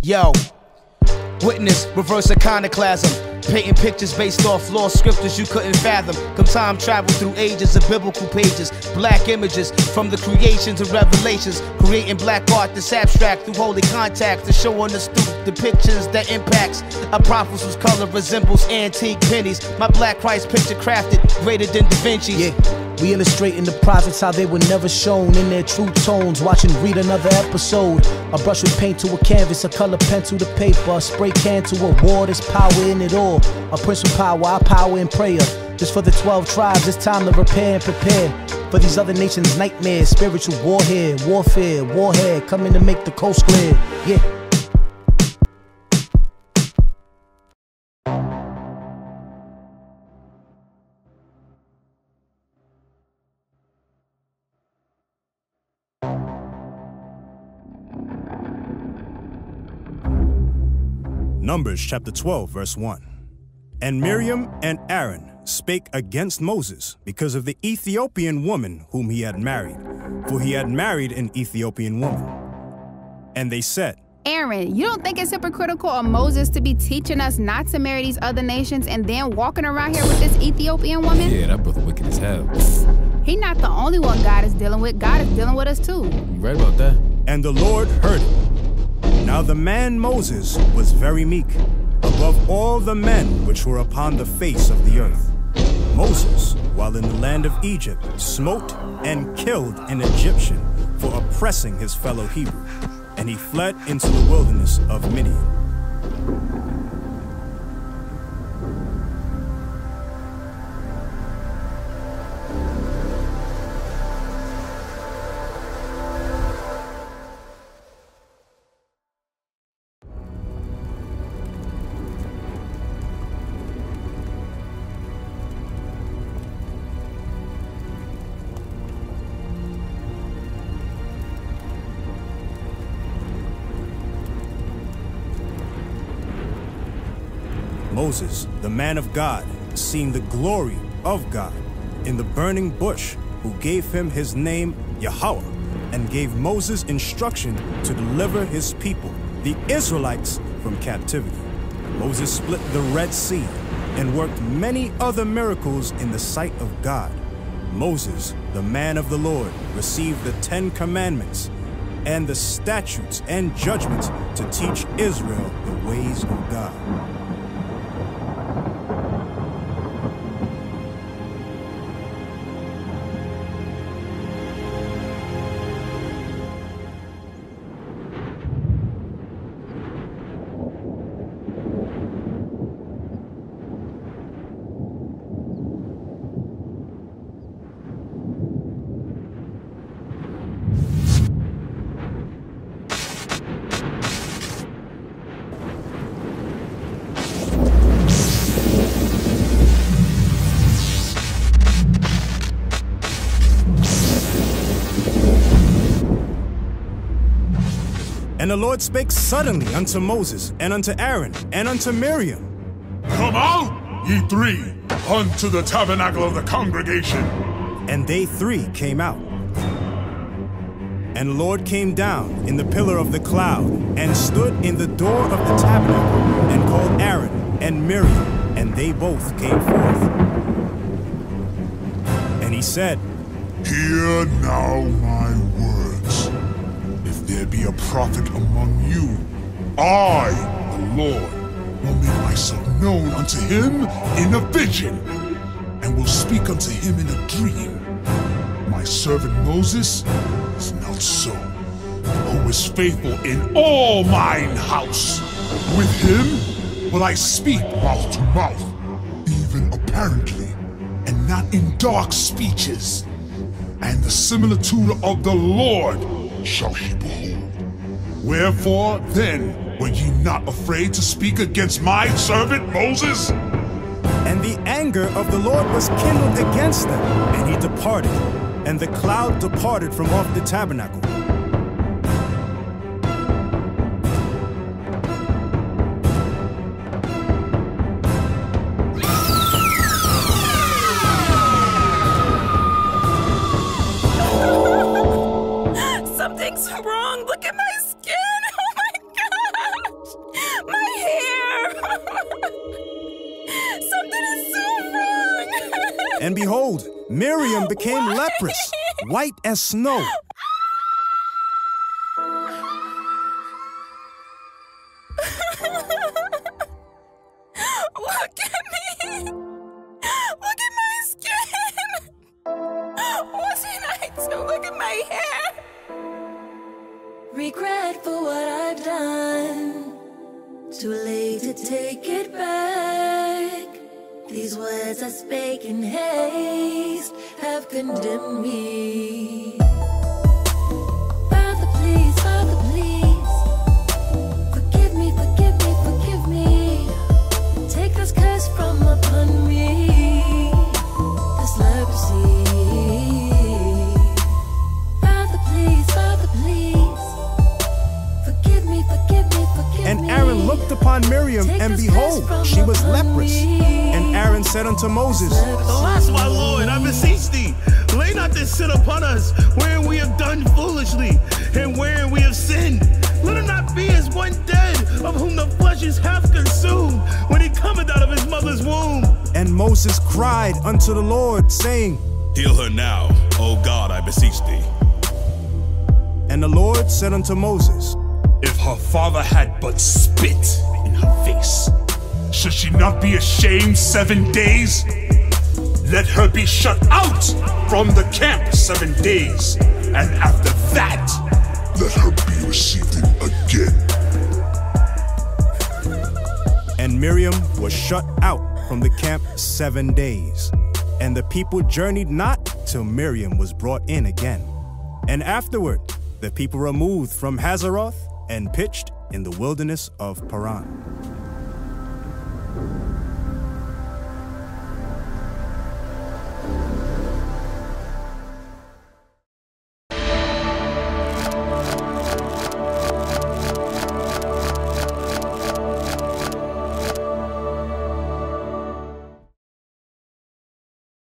Yo, witness reverse iconoclasm, painting pictures based off lost scriptures you couldn't fathom. Come time travel through ages of biblical pages, black images from the creations and revelations, creating black art that's abstract through holy contacts to show on the stoop depictions that impacts a prophet whose color resembles antique pennies. My black Christ picture crafted greater than Da Vinci. Yeah. We illustrating the prophets how they were never shown in their true tones. Watch and read another episode. A brush with paint to a canvas, a color pencil to paper, a spray can to a war. There's power in it all. A prince with power, our power in prayer. Just for the 12 tribes, it's time to repair and prepare for these other nations' nightmares. Spiritual warhead, warfare, warhead, coming to make the coast clear. Yeah. Numbers chapter 12, verse 1. And Mirjam and Aaron spake against Moses because of the Ethiopian woman whom he had married, for he had married an Ethiopian woman. And they said, Aaron, you don't think it's hypocritical of Moses to be teaching us not to marry these other nations and then walking around here with this Ethiopian woman? Yeah, that brother wicked as hell. He not the only one God is dealing with. God is dealing with us too. You right about that? And the Lord heard it. Now the man Moses was very meek, above all the men which were upon the face of the earth. Moses, while in the land of Egypt, smote and killed an Egyptian for oppressing his fellow Hebrew, and he fled into the wilderness of Midian. Moses, the man of God, seeing the glory of God in the burning bush, who gave him his name Yahweh, and gave Moses instruction to deliver his people, the Israelites, from captivity. Moses split the Red Sea and worked many other miracles in the sight of God. Moses, the man of the Lord, received the 10 commandments and the statutes and judgments to teach Israel the ways of God. And the Lord spake suddenly unto Moses, and unto Aaron, and unto Mirjam. Come out, ye three, unto the tabernacle of the congregation. And they three came out. And the Lord came down in the pillar of the cloud, and stood in the door of the tabernacle, and called Aaron and Mirjam, and they both came forth. And he said, Hear now my words. If there be a prophet among you, I, the Lord, will make myself known unto him in a vision, and will speak unto him in a dream. My servant Moses is not so, who is faithful in all mine house. With him will I speak mouth to mouth, even apparently, and not in dark speeches. And the similitude of the Lord shall he behold. Wherefore then were ye not afraid to speak against my servant Moses? And the anger of the Lord was kindled against them, and he departed, and the cloud departed from off the tabernacle. Something's wrong. Look at my skin. Oh my God. And behold, Mirjam became leprous, white as snow. Look at me! Look at my skin! Wasn't I too? Look at my hair! Regret for what I've done. Too late to take it back. These words I spake in haste have condemned me. Father, please, Father, please. Forgive me, forgive me, forgive me. Take this curse from upon me, this leprosy. Father, please, Father, please. Forgive me, forgive me, forgive me. And Aaron looked upon Mirjam, and behold, she was leprous. And Aaron said unto Moses, Alas, my Lord, I beseech thee, lay not this sin upon us, wherein we have done foolishly, and wherein we have sinned. Let it not be as one dead, of whom the flesh is half consumed, when he cometh out of his mother's womb. And Moses cried unto the Lord, saying, Heal her now, O God, I beseech thee. And the Lord said unto Moses, If her father had but spit in her face, should she not be ashamed 7 days? Let her be shut out from the camp 7 days, and after that, let her be received in again. And Mirjam was shut out from the camp 7 days. And the people journeyed not till Mirjam was brought in again. And afterward, the people removed from Hazeroth and pitched in the wilderness of Paran.